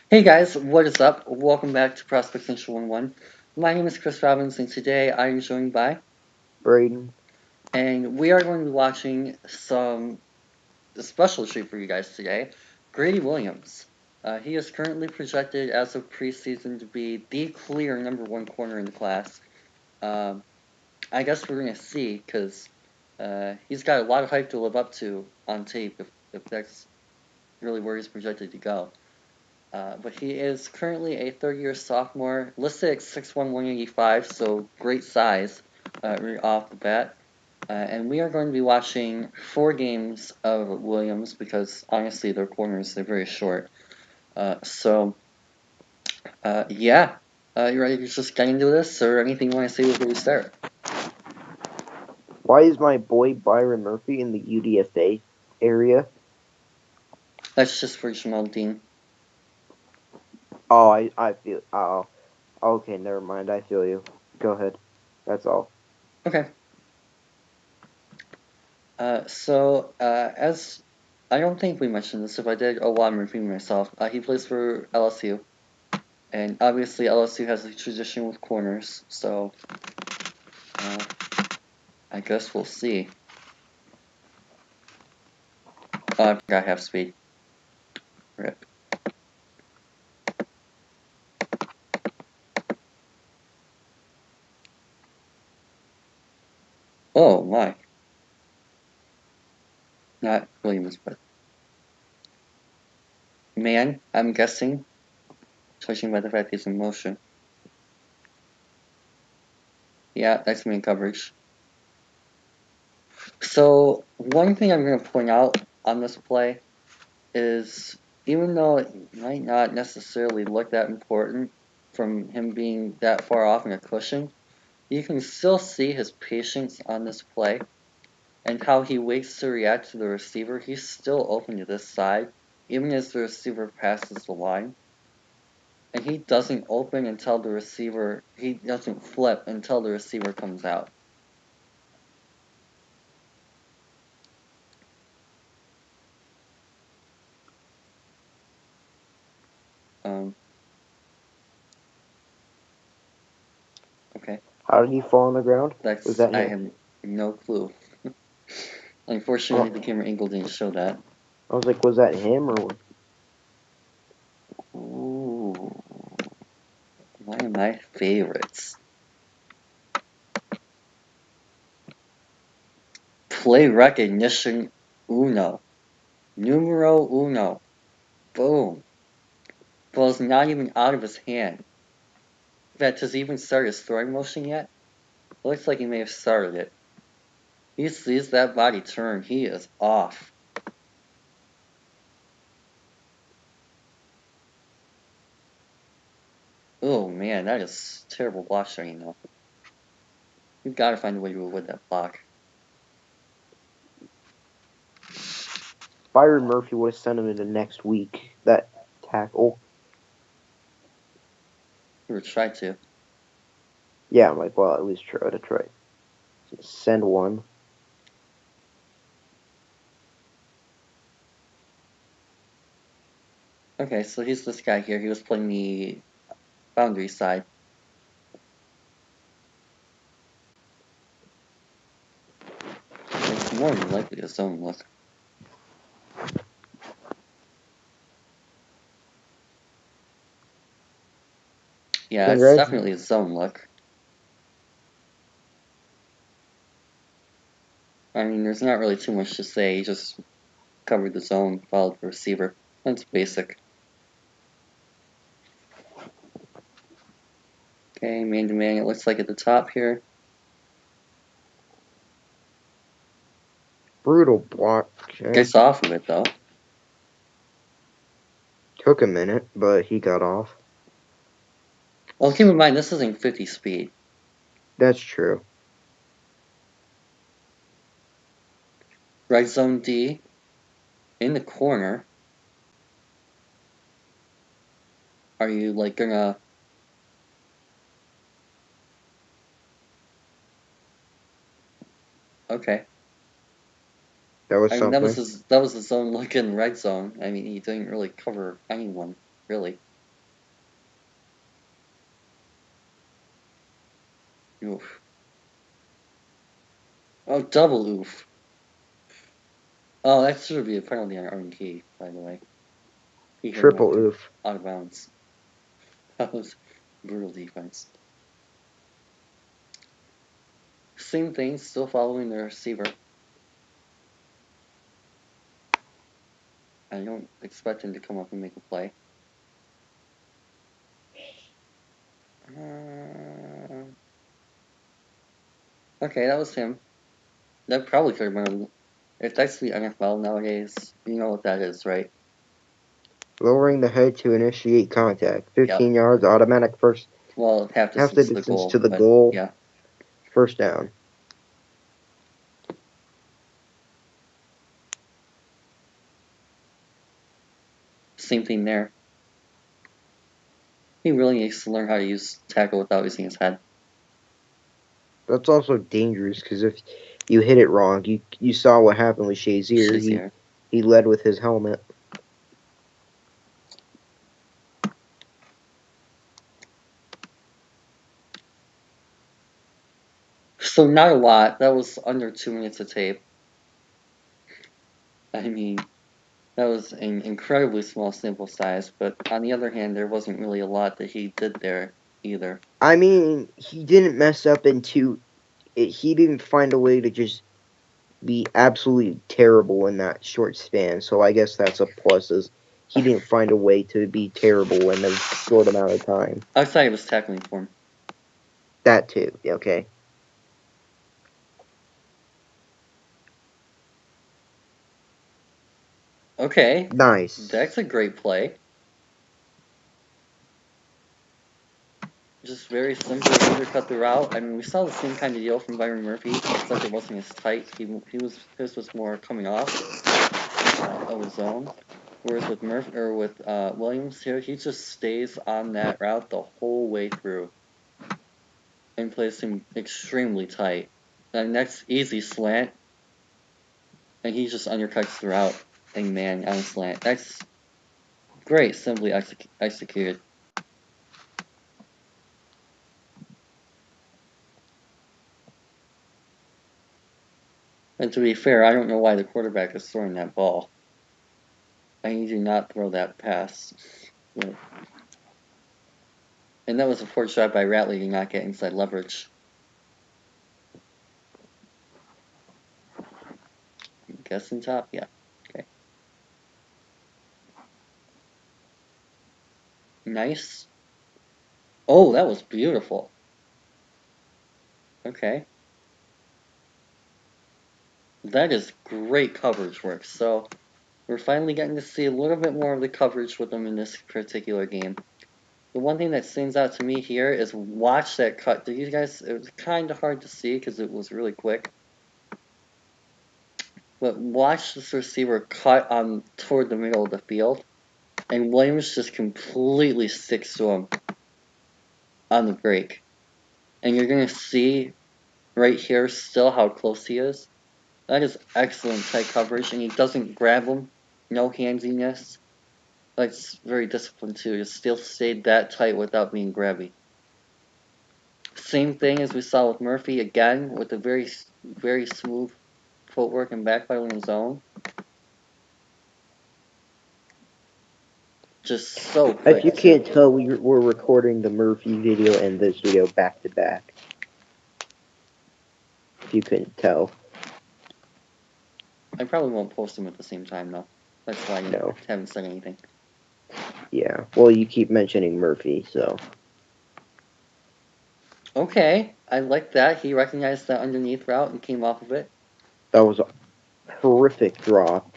Hey guys, what is up? Welcome back to Prospect Central 1-1. My name is Chris Robbins, and today I am joined by Braden. And we are going to be watching a special treat for you guys today, Grady Williams. He is currently projected as of preseason to be the clear #1 corner in the class. I guess we're going to see, because he's got a lot of hype to live up to on tape, if that's really where he's projected to go. But he is currently a third-year sophomore, listed at 6'1", 185, so great size right off the bat. And we are going to be watching 4 games of Williams because, honestly, their corners, they're very short. Yeah. You ready to just get into this, or anything you want to say before we start? Why is my boy Byron Murphy in the UDFA area? That's just for Jamal Dean. Oh, I feel. Oh, okay. Never mind. I feel you. Go ahead. That's all. Okay. As I don't think we mentioned this, if I did, oh well, I'm repeating myself. He plays for LSU. And obviously LSU has a tradition with corners, so I guess we'll see. Oh, I forgot half speed. Rip. Oh my. Not Williams, but man, I'm guessing, judging by the fact he's in motion. Yeah, that's man coverage. So one thing I'm going to point out on this play is, even though it might not necessarily look that important from him being that far off in a cushion, you can still see his patience on this play and how he waits to react to the receiver. He's still open to this side, even as the receiver passes the line. And he doesn't open until the receiver, he doesn't flip until the receiver comes out. Okay. How did he fall on the ground? Was that I him? have no clue. Unfortunately, the camera angle didn't show that. I was like, was that him or? Ooh, one of my favorites. Play recognition uno. Numero uno. Boom. Ball's not even out of his hand. In fact, has he even started his throwing motion yet? It looks like he may have started it. He sees that body turn. He is off. Oh man, that is terrible block showing though. You've got to find a way to avoid that block. Byron Murphy would have sent him into next week. That tackle. You would try to. Yeah, I'm like, well, at least try to try. Send one. Okay, so he's this guy here. He was playing the boundary side. It's more than likely a zone look. Yeah, it's Congrats. definitely a zone look. I mean, there's not really too much to say. He just covered the zone, followed the receiver. That's basic. Okay, man to man, it looks like at the top here. Brutal block. Okay. Gets off of it though. Took a minute, but he got off. Well, keep in mind, this isn't 50 speed. That's true. Right zone D, in the corner. Are you like gonna? Okay. That was I mean, something. that was a zone look in red zone. I mean, he didn't really cover anyone, really. Oof. Oh, double oof. Oh, that should be a penalty on R&T, by the way. He hit him Triple oof. out of bounds. That was brutal defense. Same thing, still following the receiver. I don't expect him to come up and make a play. Okay, that was him. That probably could have been. If that's the NFL nowadays, you know what that is, right? Lowering the head to initiate contact. 15 yards, automatic first. Well, half the distance to the goal. Yeah. First down. Same thing there. He really needs to learn how to use tackle without using his head. That's also dangerous because if you hit it wrong, you saw what happened with Shazier. He led with his helmet. So not a lot. That was under 2 minutes of tape. I mean, that was an incredibly small sample size, but on the other hand, there wasn't really a lot that he did there either. I mean, he didn't mess up he didn't find a way to just be absolutely terrible in that short span, so I guess that's a plus, is he didn't find a way to be terrible in a short amount of time. Outside of his tackling form. That too, okay. Okay. Nice. That's a great play. Just very simply undercut the route. I mean, we saw the same kind of deal from Byron Murphy, except it wasn't as tight. His was more coming off of his zone. Whereas with Williams here, he just stays on that route the whole way through and plays him extremely tight. And next easy slant, and he just undercuts the route and man on a slant. That's great, simply executed. And to be fair, I don't know why the quarterback is throwing that ball. I need you not throw that pass. And that was a poor shot by Ratley to not get inside leverage. I'm guessing top? Yeah. Okay. Nice. Oh, that was beautiful. Okay. That is great coverage work. So we're finally getting to see a little bit more of the coverage with them in this particular game. The one thing that stands out to me here is watch that cut. Did you guys? It was kind of hard to see because it was really quick. But watch this receiver cut toward the middle of the field, and Williams just completely sticks to him on the break. And you're gonna see right here still how close he is. That is excellent tight coverage, and he doesn't grab him. No handsiness. That's very disciplined too. It still stayed that tight without being grabby. Same thing as we saw with Murphy again, with a very, very smooth footwork and backpedaling zone. Just so quick. If you can't tell, we're recording the Murphy video and this video back to back. If you couldn't tell. I probably won't post them at the same time though. That's why I haven't said anything. Yeah, well, you keep mentioning Murphy, so. Okay, I like that. He recognized that underneath route and came off of it. That was a horrific drop.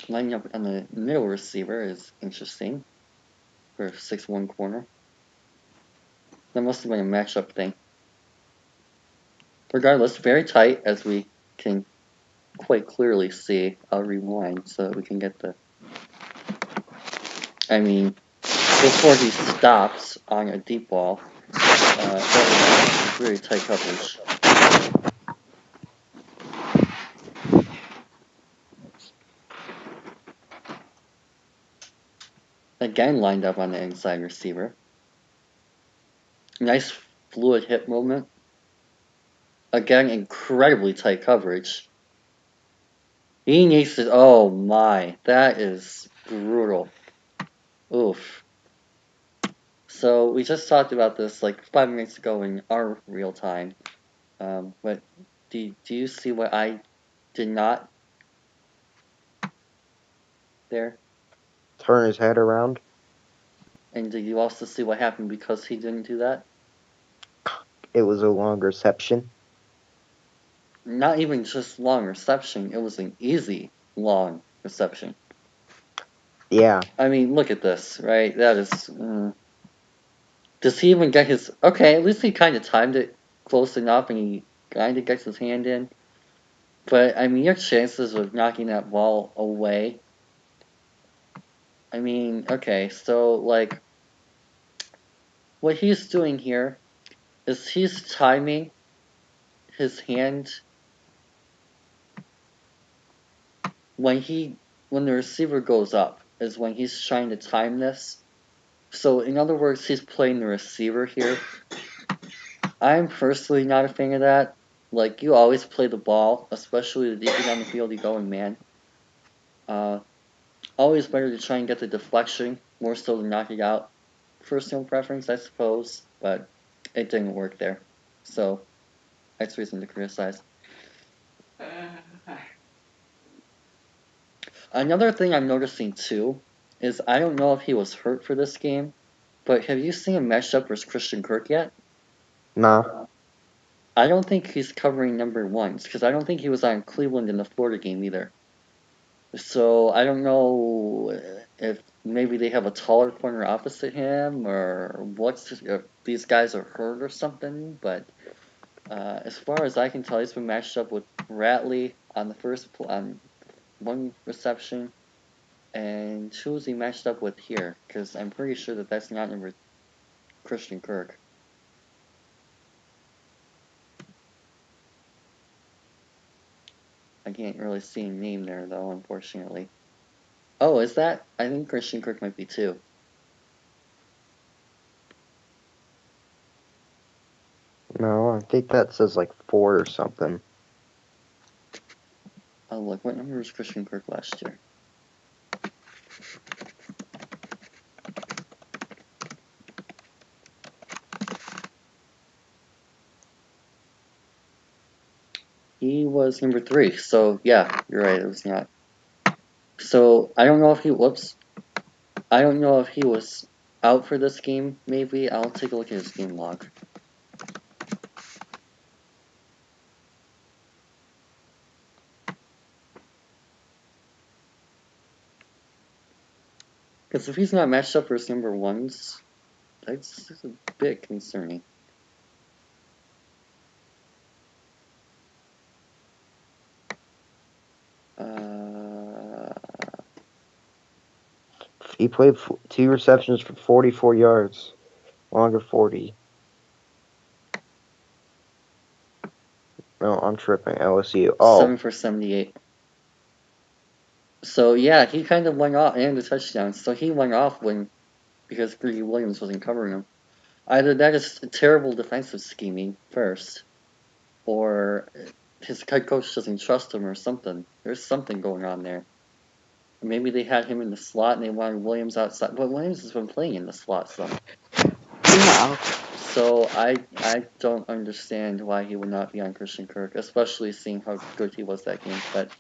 Lining up on the middle receiver is interesting for a 6'1" corner. That must have been a matchup thing. Regardless, very tight as we can quite clearly see. I'll rewind so that we can get the... I mean, before he stops on a deep ball, that was very tight coverage. Again lined up on the inside receiver. Nice fluid hip movement. Again, incredibly tight coverage. He needs to... Oh my, that is brutal. Oof. So we just talked about this like 5 minutes ago in our real time. But do you see what I did not there? Turn his head around. And did you also see what happened because he didn't do that? It was a long reception. Not even just long reception. It was an easy long reception. Yeah. I mean, look at this, right? That is... does he even get his... Okay, at least he kind of timed it close enough and he kind of gets his hand in. But, I mean, your chances of knocking that ball away... I mean, okay, so, like... What he's doing here is he's timing his hand when the receiver goes up is when he's trying to time this. So in other words, he's playing the receiver here. I'm personally not a fan of that. Like, you always play the ball, especially the deeper down the field you go in man. Always better to try and get the deflection, more so than knock it out. Personal preference, I suppose, but it didn't work there. So that's reason to criticize. Another thing I'm noticing too is I don't know if he was hurt for this game, but have you seen him matched up with Christian Kirk yet? Nah. I don't think he's covering number ones because I don't think he was on Cleveland in the Florida game either. So I don't know if maybe they have a taller corner opposite him or if these guys are hurt or something. But as far as I can tell, he's been matched up with Ratley on one reception. And who is he matched up with here? Because I'm pretty sure that that's not number Christian Kirk. I can't really see a name there, though, unfortunately. Oh, is that? I think Christian Kirk might be too. No, I think that says like 4 or something. Oh, look, what number was Christian Kirk last year? He was number 3, so yeah, you're right, it was not. So, I don't know if he was out for this game, maybe. I'll take a look at his game log. Because if he's not matched up versus number ones, that's a bit concerning. He played 2 receptions for 44 yards. Longer 40. No, I'm tripping. LSU. Oh. 7 for 78. So, yeah, he kind of went off, and the touchdown. So he went off because Grady Williams wasn't covering him. Either that is terrible defensive scheming first, or his head coach doesn't trust him or something. There's something going on there. Maybe they had him in the slot and they wanted Williams outside. But Williams has been playing in the slot some. Yeah. So I don't understand why he would not be on Christian Kirk, especially seeing how good he was that game. But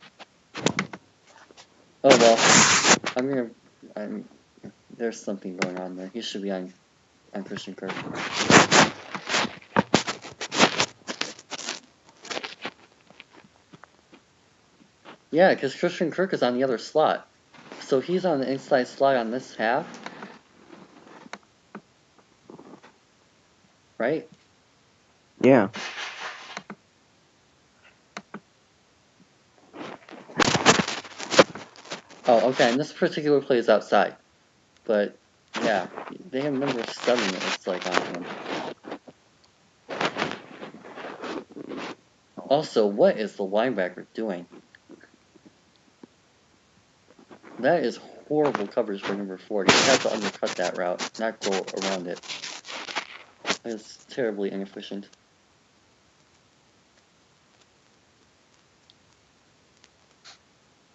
oh well, there's something going on there. He should be on Christian Kirk. Yeah, because Christian Kirk is on the other slot. So he's on the inside slot on this half. Right? Yeah. Oh, okay, and this particular play is outside. But, yeah, they have number 7, it looks like, on him. Also, what is the linebacker doing? That is horrible coverage for number 40. He had to undercut that route, not go around it. It's terribly inefficient.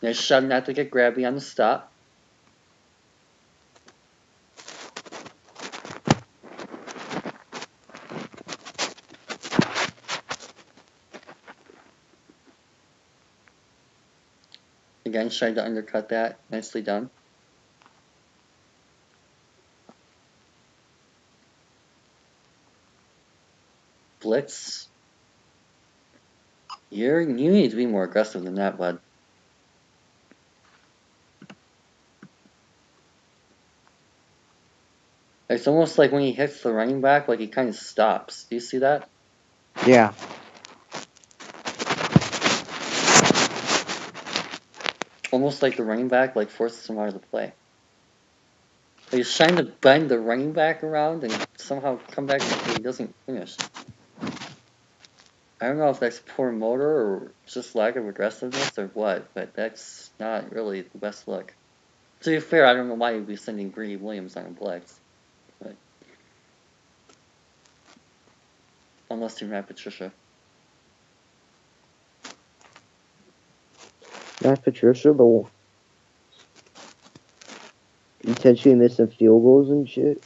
Nice shot not to get grabby on the stop. Again, trying to undercut that. Nicely done. Blitz. You need to be more aggressive than that, bud. It's almost like when he hits the running back, like he kind of stops. Do you see that? Yeah. Almost like the running back like forces him out of the play. He's trying to bend the running back around and somehow come back and he doesn't finish. I don't know if that's poor motor or just lack of aggressiveness or what, but that's not really the best look. To be fair, I don't know why you'd be sending Grady Williams on a blitz. But unless you're Matt Patricia. Matt Patricia, the intentionally missing field goals and shit.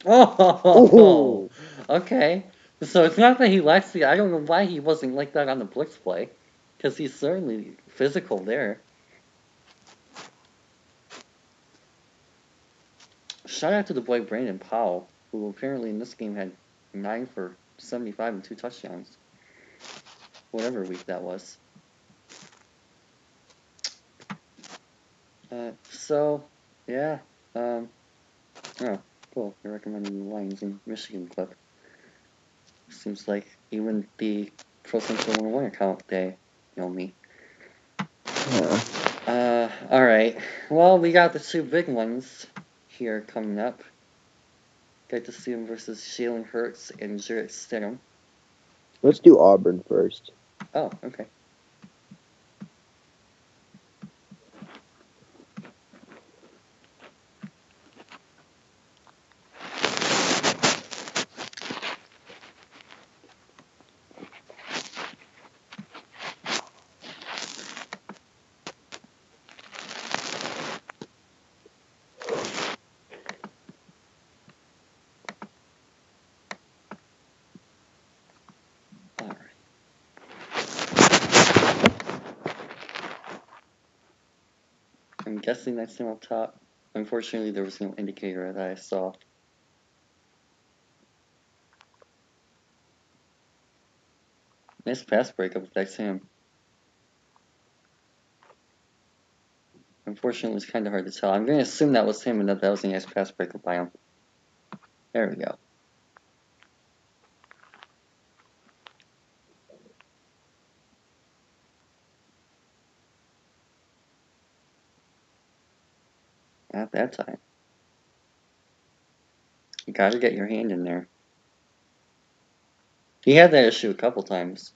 Oh, okay. So it's not that he lacks the. I don't know why he wasn't like that on the blitz play, because he's certainly physical there. Shout out to the boy Brandon Powell, who apparently in this game had 9 for 75 and 2 touchdowns. Whatever week that was. Yeah. Oh, cool. You're recommending the Lions in Michigan clip. Seems like even the Pro Central 101 account, they know me. Yeah. Alright. Well, we got the 2 big ones here coming up. Get to see him versus Jalen Hurts and Jarrett Stidham. Let's do Auburn first. Oh, okay. I'm guessing that's him up top. Unfortunately, there was no indicator that I saw. Nice pass breakup if that's him. Unfortunately, it's kind of hard to tell. I'm going to assume that was him and that was a nice pass breakup by him. There we go. Not that time. You gotta get your hand in there. He had that issue a couple times.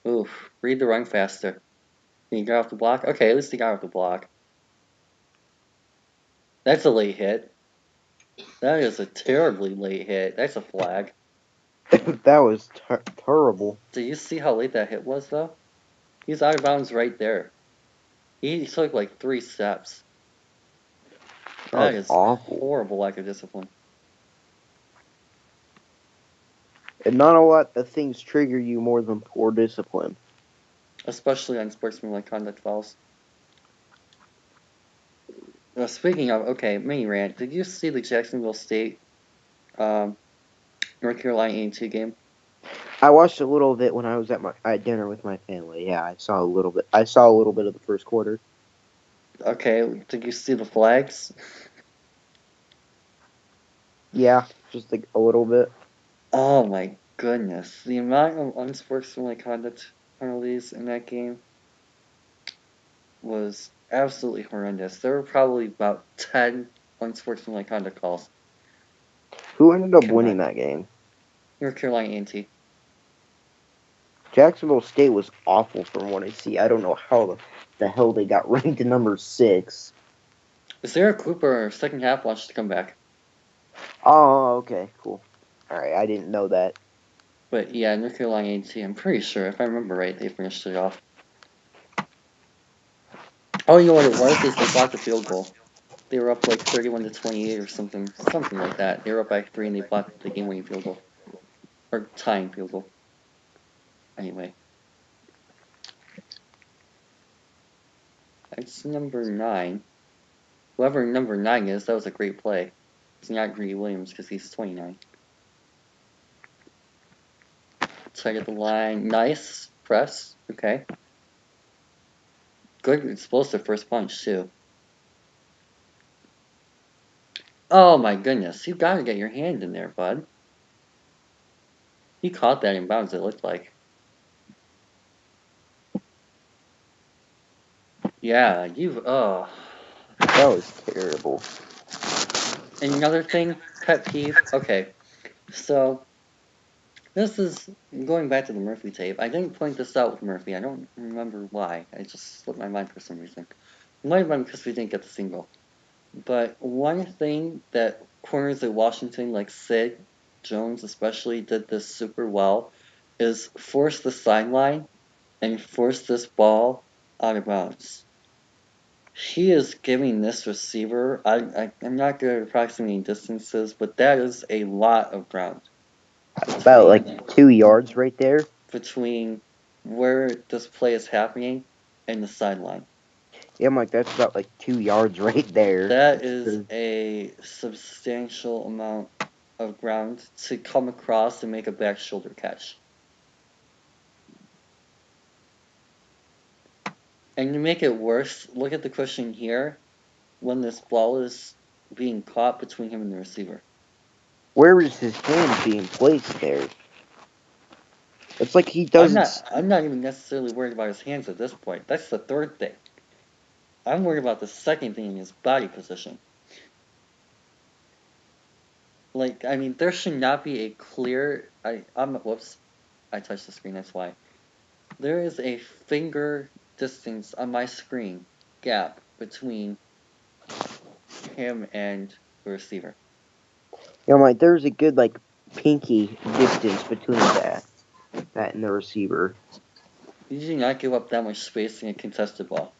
Oof. Read the run faster. Can you get off the block? Okay, at least he got off the block. That's a late hit. That is a terribly late hit. That's a flag. That was terrible. Do you see how late that hit was, though? He's out of bounds right there. He took like 3 steps. That is awful. Horrible lack of discipline. And not a lot of things trigger you more than poor discipline. Especially on sportsmanlike conduct fouls. Speaking of, okay, mini rant. Did you see the Jacksonville State, North Carolina A&T game? I watched a little bit when I was at dinner with my family. Yeah, I saw a little bit. I saw a little bit of the first quarter. Okay, did you see the flags? Yeah, just like a little bit. Oh my goodness. The amount of unsportsmanlike conduct penalties in that game was absolutely horrendous. There were probably about 10 unsportsmanlike conduct calls. Who ended up winning that game? North Carolina A&T. Jacksonville State was awful from what I see. I don't know how the hell they got ranked to number 6. Sarah Cooper, second half, wants to come back. Oh, okay, cool. Alright, I didn't know that. But yeah, North Carolina A&T, I'm pretty sure, if I remember right, they finished it off. Oh, you know what it was? Is they blocked the field goal. They were up like 31-28 or something like that. They were up by 3 and they blocked the game-winning field goal. Or tying field goal. Anyway. That's number 9. Whoever number 9 is, that was a great play. It's not Grady Williams because he's 29. Check at the line. Nice. Press. Okay. Good explosive first punch, too. Oh my goodness. You gotta get your hand in there, bud. He caught that in bounds, it looked like. Yeah, oh. That was terrible. And another thing, pet peeve. Okay, so this is going back to the Murphy tape. I didn't point this out with Murphy. I don't remember why. I just slipped my mind for some reason. It might have been because we didn't get the single. But one thing that corners at Washington, like Sid Jones especially, did this super well is force the sideline and force this ball out of bounds. He is giving this receiver, I'm not good at approximating distances, but that is a lot of ground. About like 2 yards right there. Between where this play is happening and the sideline. Yeah, I'm like, that's about like 2 yards right there. That is a substantial amount of ground to come across and make a back shoulder catch. And to make it worse, look at the cushion here when this ball is being caught between him and the receiver. Where is his hand being placed there? It's like he doesn't... I'm not even necessarily worried about his hands at this point. That's the third thing. I'm worried about the second thing in his body position. Like, I mean, there should not be a clear... whoops. I touched the screen, that's why. There is a finger distance on my screen gap between him and the receiver. Yeah, I'm like, there's a good, like, pinky distance between that and the receiver. You do not give up that much space in a contested ball.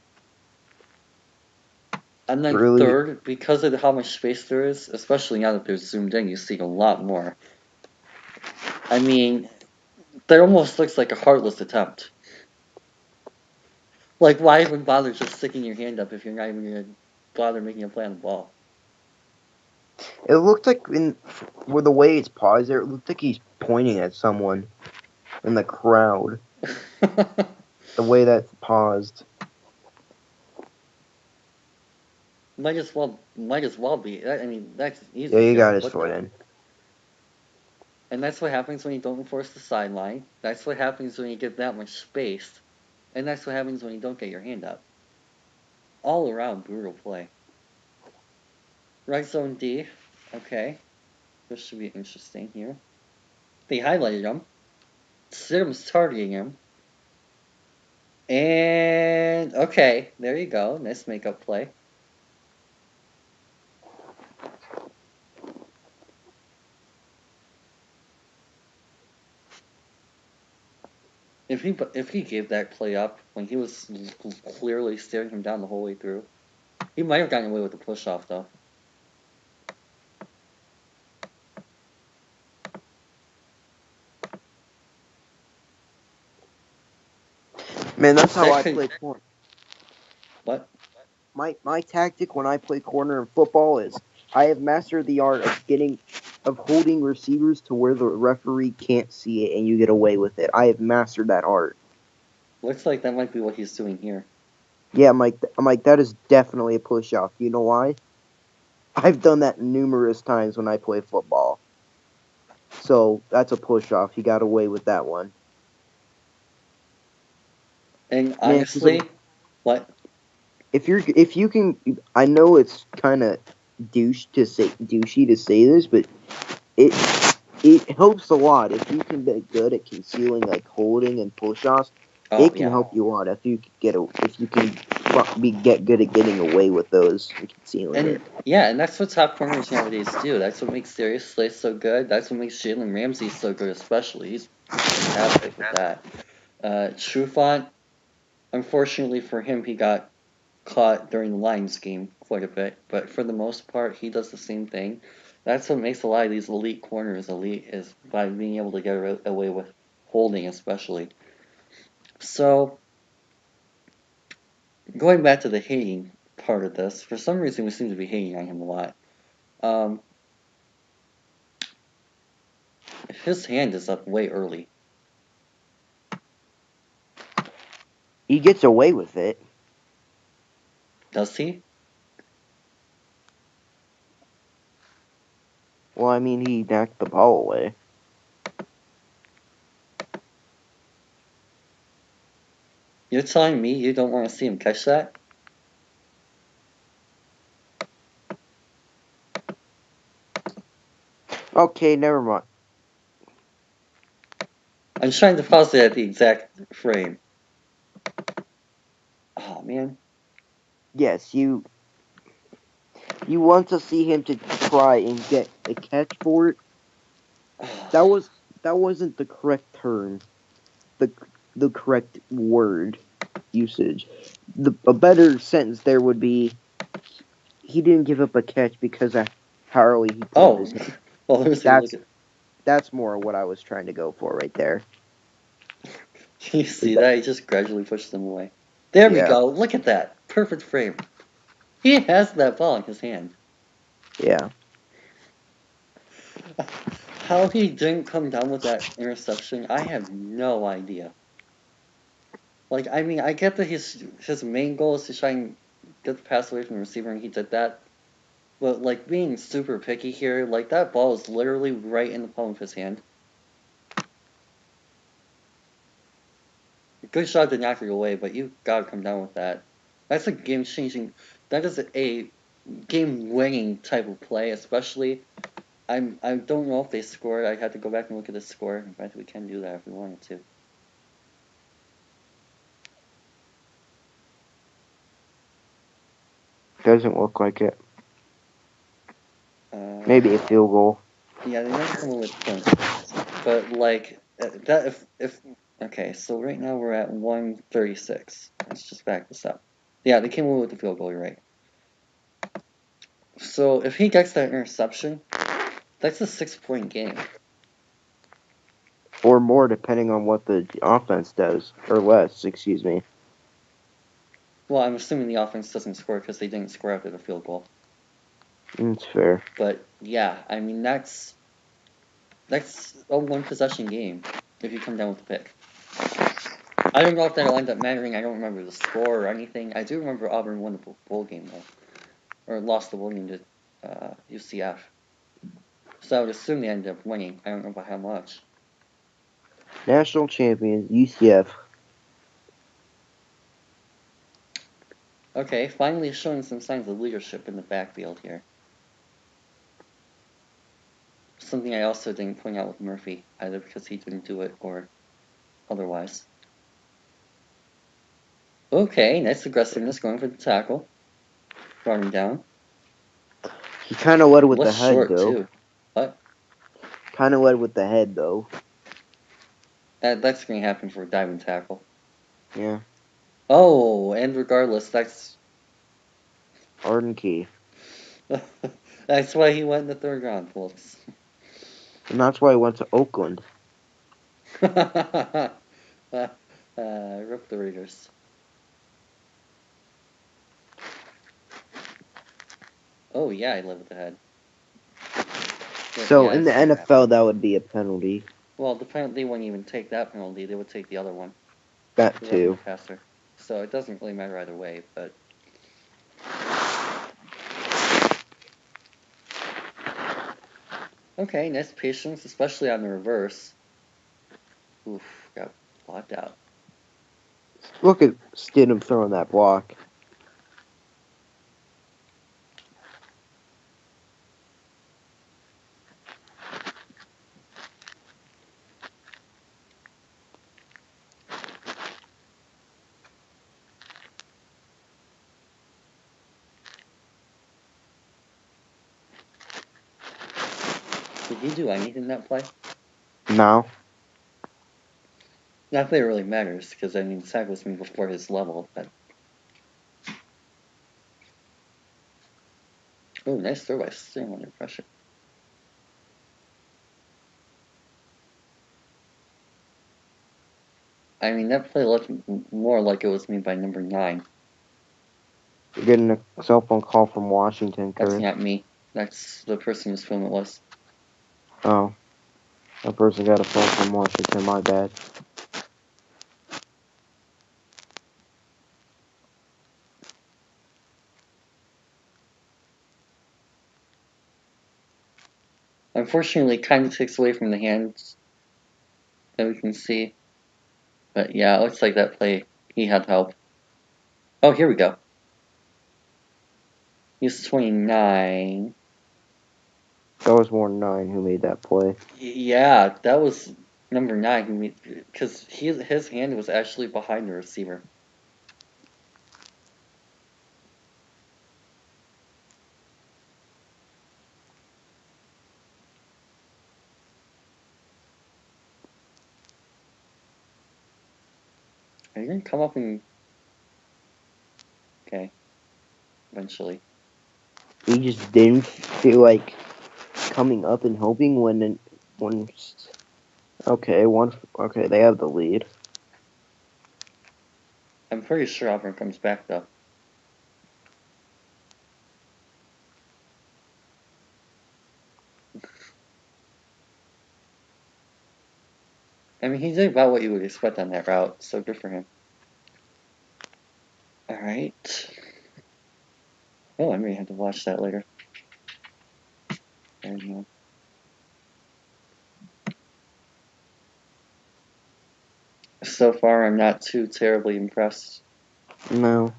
And then really? Third, because of how much space there is, especially now that they're zoomed in, you see a lot more. I mean, that almost looks like a heartless attempt. Like, why even bother just sticking your hand up if you're not even going to bother making a play on the ball? It looked like, with the way it's paused there, it looked like he's pointing at someone in the crowd. The way that's paused. Might as well be. I mean, that's easy. Yeah, you got his foot in. And that's what happens when you don't enforce the sideline. That's what happens when you give that much space. And that's what happens when you don't get your hand up. All around brutal play. Right zone D. Okay. This should be interesting here. They highlighted him. Sidham's targeting him. And, okay, there you go. Nice makeup play. If he gave that play up when he was clearly staring him down the whole way through, he might have gotten away with the push-off, though. Man, that's how I play corner. What? My tactic when I play corner in football is I have mastered the art of holding receivers to where the referee can't see it and you get away with it. I have mastered that art. Looks like that might be what he's doing here. Yeah, I'm like that is definitely a push-off. You know why? I've done that numerous times when I play football. So that's a push-off. He got away with that one. And honestly, what? If you can, I know it's kind of douchey to say this, but it helps a lot if you can be good at concealing like holding and pull shots. Oh, It can yeah. help you a lot if you can get good at getting away with those and concealing it. Yeah, and that's what top corners nowadays do. That's what makes Darius Slay so good. That's what makes Jalen Ramsey so good, especially. He's fantastic with that. Trufant, unfortunately for him, he got caught during the Lions game quite a bit, but for the most part, he does the same thing. That's what makes a lot of these elite corners elite, is by being able to get away with holding, especially. So, going back to the hating part of this, for some reason we seem to be hating on him a lot. His hand is up way early. He gets away with it. Does he? Well, I mean, he knocked the ball away. You're telling me you don't want to see him catch that? Okay, never mind. I'm trying to pause it at the exact frame. Oh, man. Yes, you want to see him to try and get a catch for it. That wasn't the correct term. The correct word usage. A better sentence there would be he didn't give up a catch because of how early he put up his hand. Well, let me see. Look at. That's more what I was trying to go for right there. Can you see that? He just gradually pushed them away. There we Yeah. go. Look at that. Perfect frame. He has that ball in his hand. Yeah. How he didn't come down with that interception, I have no idea. Like, I mean, I get that his main goal is to try and get the pass away from the receiver, and he did that. But, like, being super picky here, like, that ball is literally right in the palm of his hand. Good shot to knock it away, but you gotta come down with that. That's a game-changing... That is a game-winning type of play, especially... I don't know if they scored. I had to go back and look at the score. In fact, we can do that if we wanted to. Doesn't look like it. Maybe a field goal. Yeah, they never come up with points. But, like, that if okay, so right now we're at 136. Let's just back this up. Yeah, they came away with the field goal, you're right. So if he gets that interception, that's a 6-point game. Or more, depending on what the offense does. Or less, excuse me. Well, I'm assuming the offense doesn't score because they didn't score after the field goal. That's fair. But, yeah, I mean, that's a one-possession game if you come down with the pick. I don't know if that'll end up mattering. I don't remember the score or anything. I do remember Auburn won the bowl game, though. Or lost the bowl game to UCF. So I would assume they ended up winning. I don't know by how much. National champions, UCF. Okay, finally showing some signs of leadership in the backfield here. Something I also didn't point out with Murphy, either because he didn't do it or otherwise. Okay, nice aggressiveness going for the tackle. Brought him down. He kind of led with Was the head, short, though. too. What? Kind of led with the head, though. That's going to happen for a diving tackle. Yeah. Oh, and regardless, that's... Arden Key. That's why he went in the 3rd round, folks. And that's why he went to Oakland. Rip the Raiders. Oh, yeah, I led with the head. So Yeah, in the NFL, that would be a penalty. Well, they wouldn't even take that penalty. They would take the other one. That too. Passer. So it doesn't really matter either way, but... Okay, nice patience, especially on the reverse. Oof, got blocked out. Look at Stidham throwing that block. he do anything in that play? No. Not that it really matters, because I mean, Zach was me before his level, but. Oh, nice throw by Sting under pressure. I mean, that play looked more like it was made by number 9. You're getting a cell phone call from Washington, Kurt. That's not me. That's the person whose phone it was. Oh. That person got a phone from Washington, my bad. Unfortunately, it kind of takes away from the hands that we can see. But yeah, it looks like that play, he had help. Oh, here we go. He's 29. That was more 9 who made that play. Yeah, that was number 9 who made, because his hand was actually behind the receiver. Are you gonna come up and? Okay, eventually. He just didn't feel like coming up and helping when. Okay, they have the lead. I'm pretty sure Auburn comes back though. I mean, he did about what you would expect on that route, so good for him. Alright. Oh, I may have to watch that later. There you go. So far, I'm not too terribly impressed. No.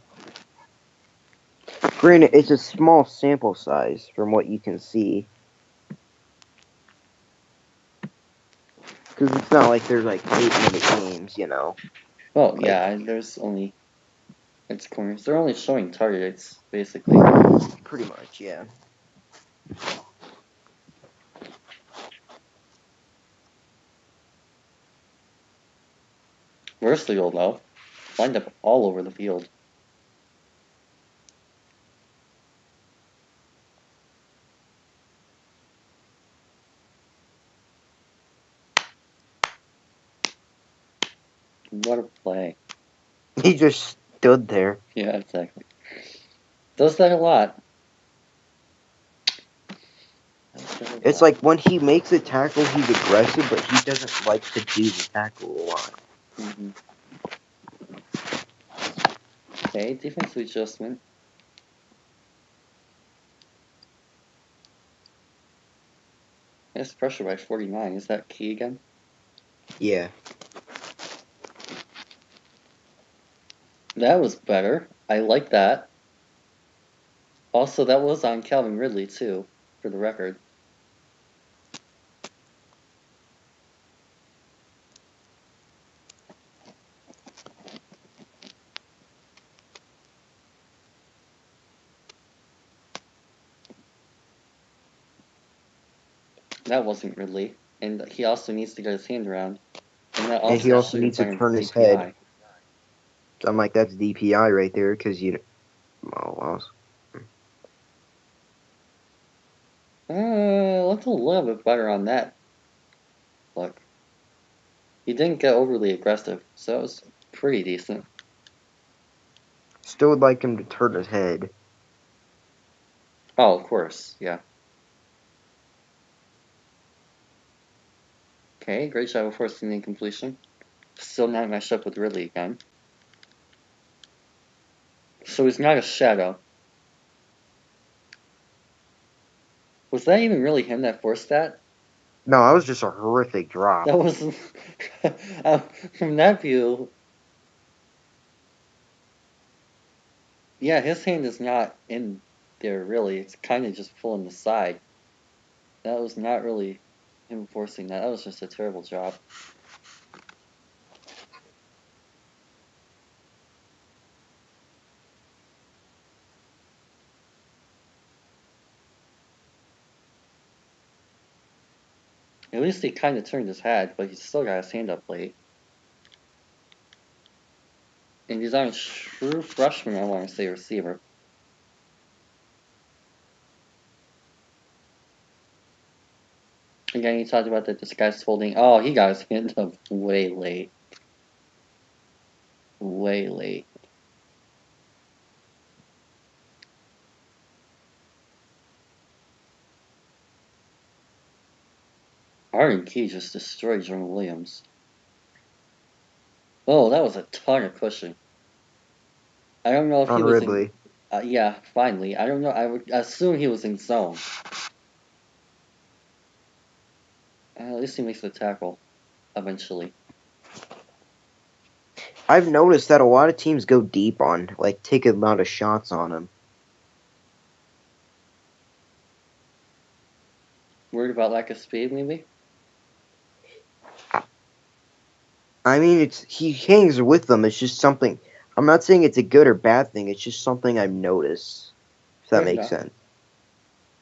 Granted, it's a small sample size from what you can see. Because it's not like there's like 8-minute games, you know. Well, yeah, there's only. It's corners. They're only showing targets, basically. Pretty much, yeah. Versatile, though. Lined up all over the field. What a play. He just stood there. Yeah, exactly. Does that a lot. It's like when he makes a tackle, he's aggressive, but he doesn't like to do the tackle a lot. Mm-hmm. Okay, defensive adjustment. That's pressure by 49. Is that Keagan? Yeah. That was better. I like that. Also, that was on Calvin Ridley, too, for the record. That wasn't Ridley. And he also needs to get his hand around. And that also, And he also should needs have to been turn his DPI. head. So I'm like, that's DPI right there, because you. Oh, Looked a little bit better on that. Look. He didn't get overly aggressive, so it was pretty decent. Still would like him to turn his head. Oh, of course, yeah. Okay, great job of forcing the incompletion. Still not matched up with Ridley again. So he's not a shadow. Was that even really him that forced that? No, that was just a horrific drop. That was from that view. Yeah, his hand is not in there really. It's kind of just pulling the side. That was not really him forcing that. That was just a terrible job. At least he kind of turned his head, but he's still got his hand up late. And he's on a true freshman, I want to say, receiver. Again, he talked about that this guy's holding. Oh, he got his hand up way late. Way late. Arden Key just destroyed Grady Williams. Oh, that was a ton of cushion. I don't know if he was Ridley. in. Yeah, finally. I don't know. I would assume he was in zone. At least he makes the tackle eventually. I've noticed that a lot of teams go deep on, like, take a amount of shots on him. Worried about lack of speed, maybe? I mean, he hangs with them. It's just something. I'm not saying it's a good or bad thing. It's just something I've noticed. If that makes sense.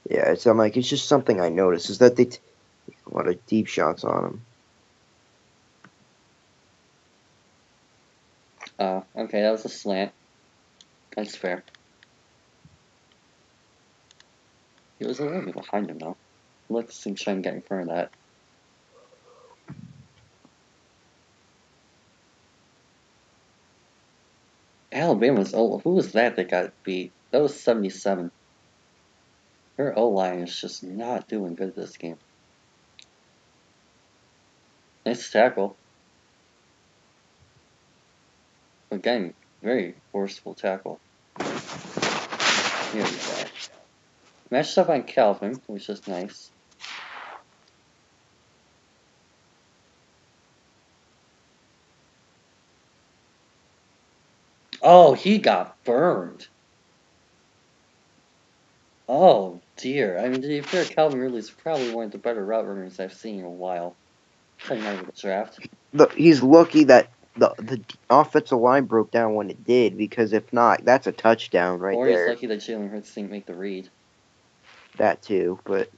Yeah, it's just something I noticed is that they take a lot of deep shots on him. Oh, okay, that was a slant. That's fair. He was a little bit behind him, though. Let's try and get in front of that. Alabama's who was that got beat? That was 77. Their O-line is just not doing good this game. Nice tackle. Again, very forceful tackle. Here we go. Matched up on Calvin, which is nice. Oh, he got burned. Oh, dear. I mean, to be fair, Calvin Ridley's probably one of the better route runners I've seen in a while. Coming out of the draft. He's lucky that the offensive line broke down when it did, because if not, that's a touchdown right there. Or he's lucky that Jalen Hurts didn't make the read. That too, but...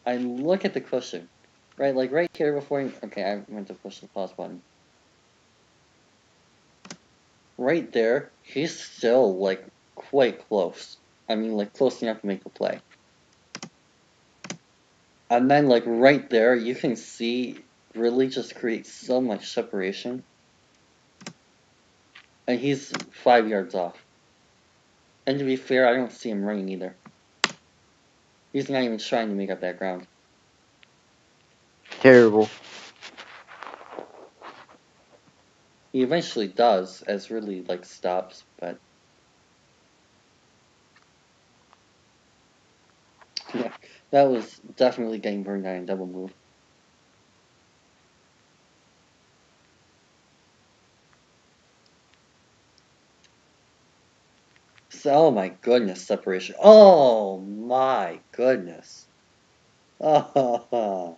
I look at the cushion. Right, like right here before he... Okay, I meant to push the pause button. Right there, he's still, like, quite close. I mean, like, close enough to make the play. And then, like, right there, you can see Ridley just creates so much separation. And he's 5 yards off. And to be fair, I don't see him running either. He's not even trying to make up that ground. Terrible. He eventually does, as Ridley, like, stops, but... Yeah, that was definitely getting burned on a double move. So, oh my goodness, separation. Oh my goodness. Oh,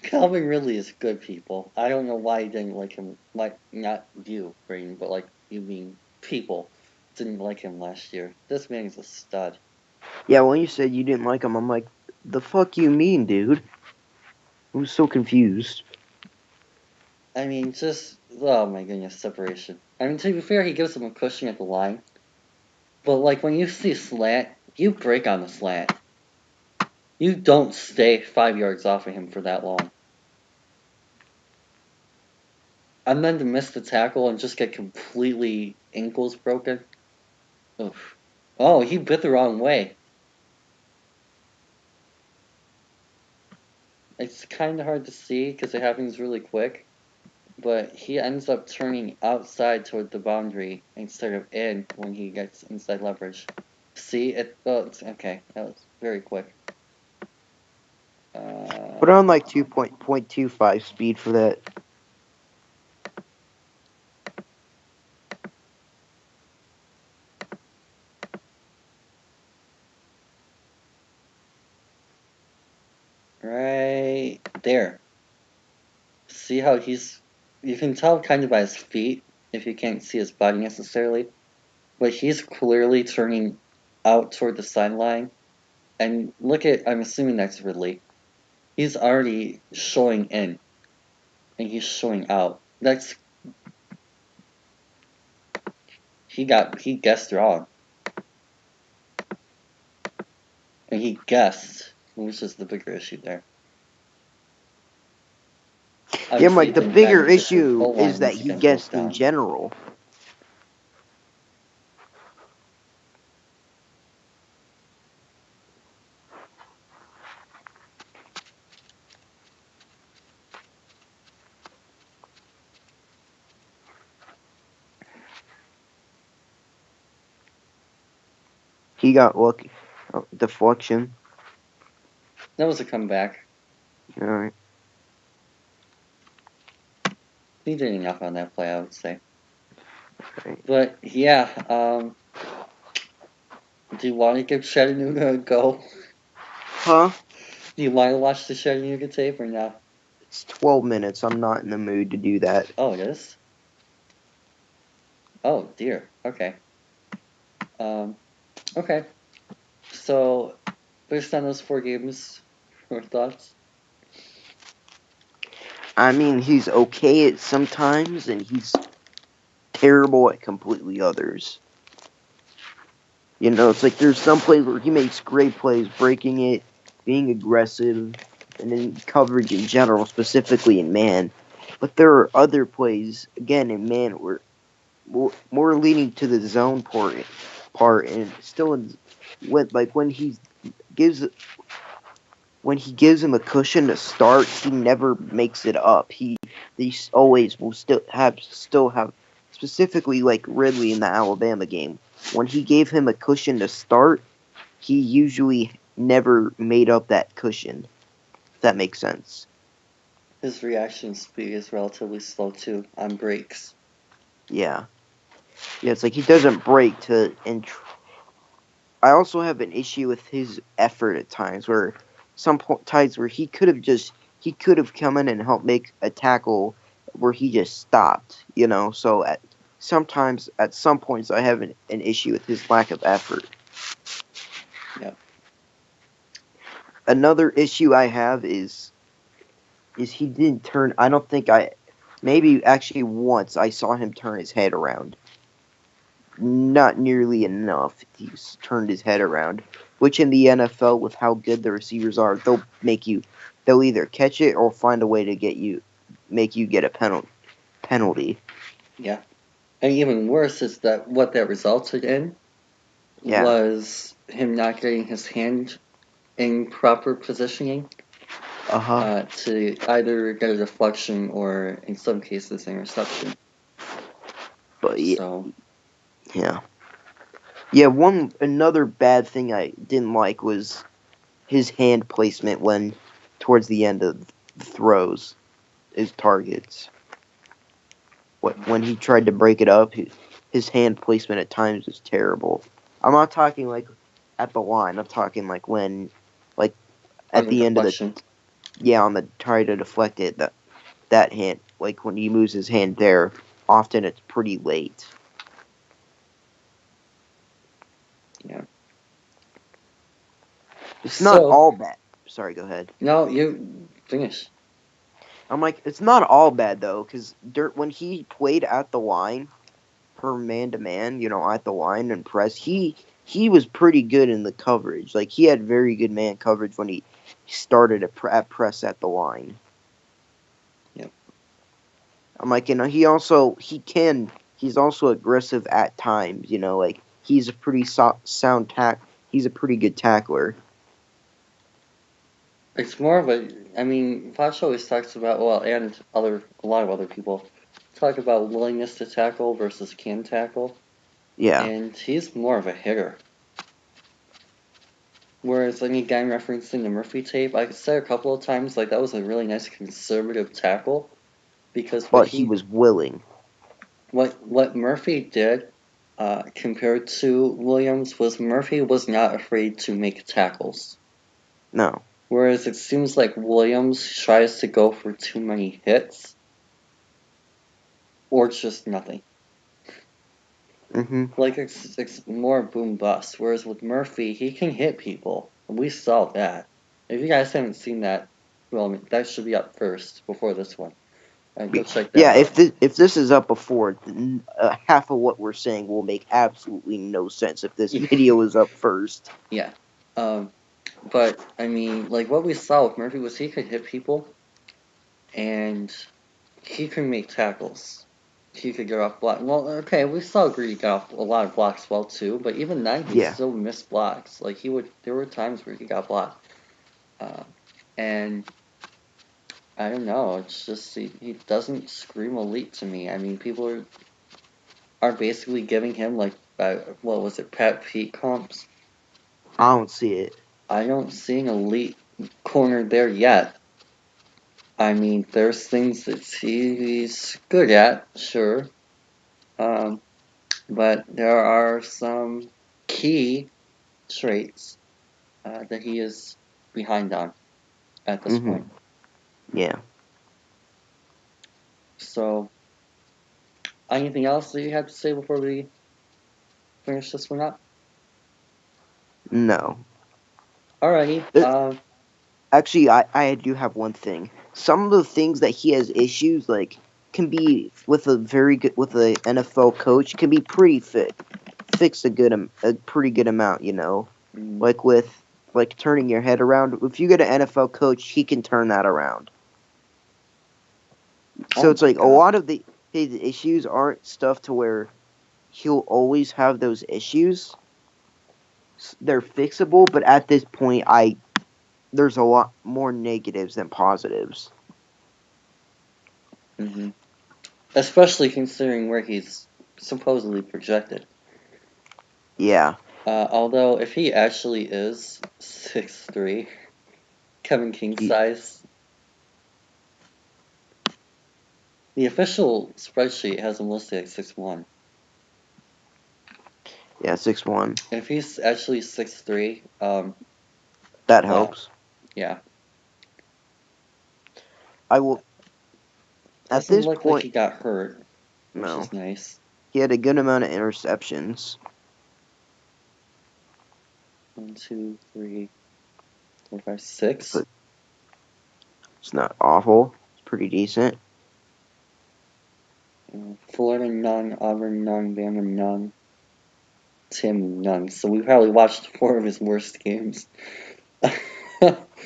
Calvin Ridley is good, people. I don't know why you didn't like him. Like, not you, Braden, but like, you mean people didn't like him last year. This man is a stud. Yeah, when you said you didn't like him, I'm like, the fuck you mean, dude? I was so confused. I mean, just, oh my goodness, separation. I mean, to be fair, he gives him a cushion at the line. But, like, when you see slant, you break on the slant. You don't stay 5 yards off of him for that long. And then to miss the tackle and just get completely ankles broken. Oof. Oh, he bit the wrong way. It's kind of hard to see because it happens really quick. But he ends up turning outside toward the boundary instead of in when he gets inside leverage. See? It's okay. That was very quick. Put on like 2.25 speed for that. Right there. See how you can tell kind of by his feet if you can't see his body necessarily. But he's clearly turning out toward the sideline. And look at, I'm assuming that's Ridley. He's already showing in, and he's showing out. He guessed wrong, and he guessed, which is the bigger issue there. Yeah, Mike, the bigger issue is that he guessed in general. He got lucky. Oh, deflection. That was a comeback. All right. He did enough on that play, I would say. Right. But yeah, do you want to give Chattanooga a go? Huh? Do you want to watch the Chattanooga tape or not? It's 12 minutes. I'm not in the mood to do that. Oh, it is? Oh, dear. Okay. Okay. So, based on those 4 games, your thoughts? I mean, he's okay at sometimes, and he's terrible at completely others. You know, it's like there's some plays where he makes great plays, breaking it, being aggressive, and in coverage in general, specifically in man. But there are other plays, again, in man, where more leaning to the zone part, and still when he gives him a cushion to start, he never makes it up. He always will still have specifically like Ridley in the Alabama game. When he gave him a cushion to start, he usually never made up that cushion. If that makes sense. His reaction speed is relatively slow too on breaks. Yeah, it's like he doesn't break I also have an issue with his effort at times, where times where he could have come in and helped make a tackle where he just stopped, you know. So at some points, I have an issue with his lack of effort. Yep. Another issue I have is he didn't turn. I don't think maybe actually once I saw him turn his head around. Not nearly enough. He's turned his head around, which in the NFL, with how good the receivers are, they'll either catch it or find a way to make you get a penalty. Yeah. And even worse is that what that resulted in was him not getting his hand in proper positioning to either get a deflection or, in some cases, interception. But yeah. Another bad thing I didn't like was his hand placement when towards the end of the throws, his targets. When he tried to break it up, his hand placement at times was terrible. I'm not talking like at the line. I'm talking like when, like at the end of on the try to deflect it. That hand, like when he moves his hand there, often it's pretty late. Yeah. It's not all bad. Sorry, go ahead. No, you finish. I'm like, it's not all bad though, because when he played at the line, per man-to-man, you know, at the line and press, he was pretty good in the coverage. Like, he had very good man coverage when he started at press at the line. Yep. I'm like, you know, he's also aggressive at times, you know, like, he's a pretty he's a pretty good tackler. It's more of Fox always talks about, and a lot of other people talk about willingness to tackle versus can tackle. Yeah. And he's more of a hitter. Whereas any guy referencing the Murphy tape, I could say a couple of times, like, that was a really nice conservative tackle. But he was willing. What Murphy did, compared to Williams, was Murphy was not afraid to make tackles. No. Whereas it seems like Williams tries to go for too many hits, or just nothing. Mm-hmm. Like, it's more boom bust. Whereas with Murphy, he can hit people. We saw that. If you guys haven't seen that, Well, I mean, that should be up first before this one. Go check that Yeah, out. if this is up before, then, half of what we're saying will make absolutely no sense if this video is up first. Yeah. But, I mean, like, what we saw with Murphy was he could hit people, and he could make tackles. He could get off block. Well, okay, we saw Grady get off a lot of blocks well, too, but even then, he Yeah. still missed blocks. Like, there were times where he got blocked. And I don't know, it's just, he doesn't scream elite to me. I mean, people are basically giving him, like, what was it, Pat Pete comps? I don't see it. I don't see an elite corner there yet. I mean, there's things that he's good at, sure. But there are some key traits that he is behind on at this point. Yeah. So, anything else that you have to say before we finish this one up? No. Alrighty. Actually, I do have one thing. Some of the things that he has issues like can be with a NFL coach can be pretty fixed a pretty good amount, you know. Like with turning your head around. If you get an NFL coach, he can turn that around. So it's like a lot of his issues aren't stuff to where he'll always have those issues. They're fixable, but at this point, there's a lot more negatives than positives. Mm-hmm. Especially considering where he's supposedly projected. Yeah. Although, if he actually is 6'3", Kevin King size, the official spreadsheet has him listed at 6'1". Yeah, 6'1". If he's actually 6'3", that helps. Yeah. I will. At Doesn't this look point, like he got hurt, which no. is nice. He had a good amount of interceptions. 1, 2, 3, 4, 5, 6. But it's not awful. It's pretty decent. Florida none, Auburn none, Bama none, Tim none. So we probably watched 4 of his worst games.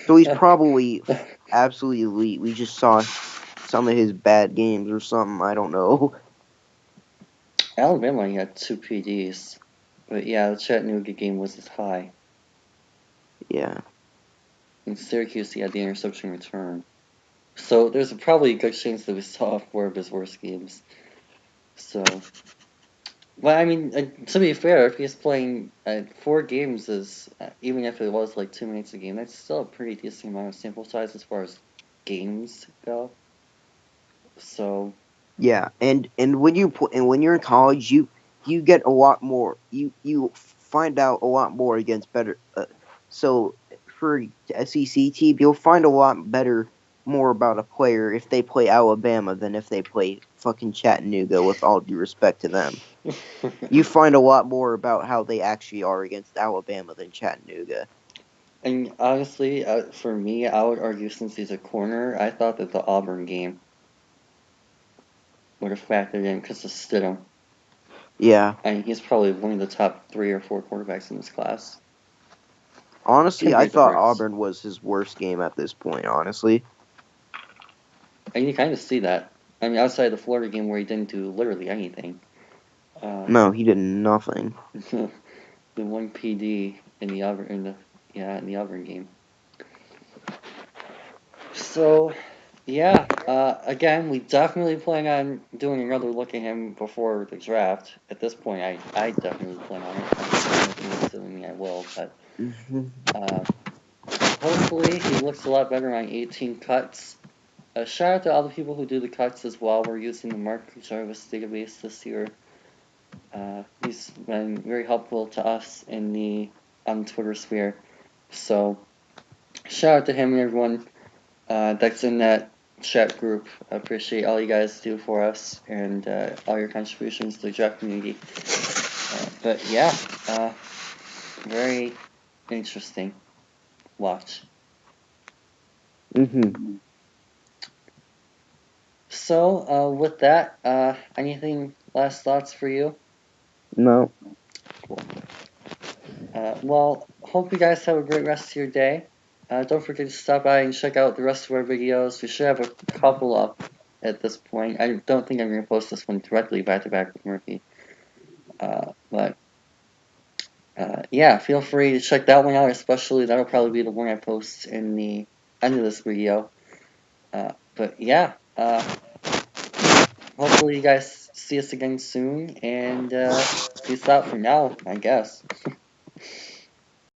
So he's probably absolutely elite. We just saw some of his bad games or something. I don't know. Alabama had 2 PDs. But yeah, the Chattanooga game was as high. Yeah. In Syracuse, he had the interception return. So there's probably a good chance that we saw 4 of his worst games. So, well, I mean, to be fair, if he's playing 4 games, even if it was like 2 minutes a game, that's still a pretty decent amount of sample size as far as games go. So. Yeah, and when you're in college, you get a lot more. You find out a lot more against better. So for SEC team, you'll find a lot more about a player if they play Alabama than if they play fucking Chattanooga. With all due respect to them, you find a lot more about how they actually are against Alabama than Chattanooga. And honestly, for me, I would argue since he's a corner, I thought that the Auburn game would have factored in because of Stidham. Yeah. I mean, he's probably one of the top 3 or 4 quarterbacks in this class. Honestly, I thought Auburn was his worst game at this point, honestly. And you kind of see that. I mean, outside the Florida game where he didn't do literally anything. No, he did nothing. The 1 PD in the Auburn game. So, yeah, again, we definitely plan on doing another look at him before the draft. At this point, I definitely plan on it. I'm assuming I will, but hopefully he looks a lot better on 18 cuts. Shout out to all the people who do the cuts as well. We're using the Mark Jarvis database this year. He's been very helpful to us on the Twitter sphere. So, shout out to him and everyone that's in that chat group. I appreciate all you guys do for us and all your contributions to the draft community. But yeah, very interesting watch. Mm-hmm. So, with that, anything last thoughts for you? No. Cool. Well, hope you guys have a great rest of your day. Don't forget to stop by and check out the rest of our videos. We should have a couple up at this point. I don't think I'm going to post this one directly back to back with Murphy. But yeah, feel free to check that one out, especially. That'll probably be the one I post in the end of this video. But yeah, hopefully you guys see us again soon, and peace out for now, I guess.